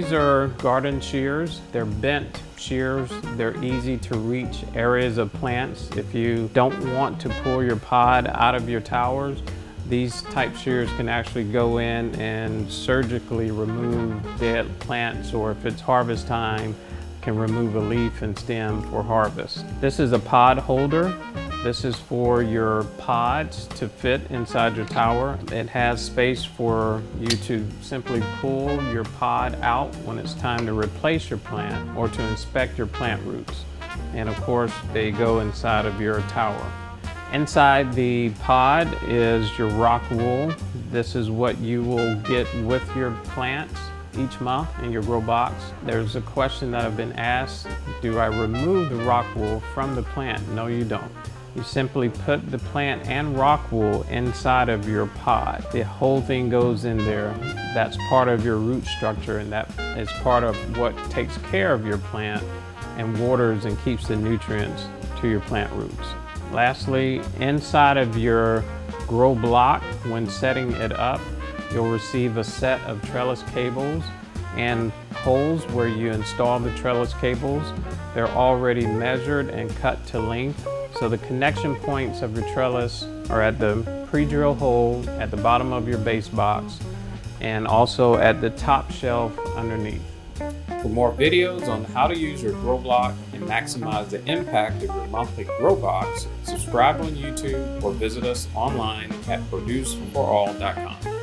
These are garden shears. They're bent shears. They're easy to reach areas of plants. If you don't want to pull your pod out of your towers, these type shears can actually go in and surgically remove dead plants, or if it's harvest time, can remove a leaf and stem for harvest. This is a pod holder. This is for your pods to fit inside your tower. It has space for you to simply pull your pod out when it's time to replace your plant or to inspect your plant roots. And of course, they go inside of your tower. Inside the pod is your rock wool. This is what you will get with your plants each month in your grow box. There's a question that I've been asked, do I remove the rock wool from the plant? No, you don't. You simply put the plant and rock wool inside of your pod. The whole thing goes in there. That's part of your root structure, and that is part of what takes care of your plant and waters and keeps the nutrients to your plant roots. Lastly, inside of your grow block, when setting it up, you'll receive a set of trellis cables and holes where you install the trellis cables. They're already measured and cut to length. So the connection points of your trellis are at the pre-drill hole at the bottom of your base box and also at the top shelf underneath. For more videos on how to use your grow block and maximize the impact of your monthly grow box, subscribe on YouTube or visit us online at produceforall.com.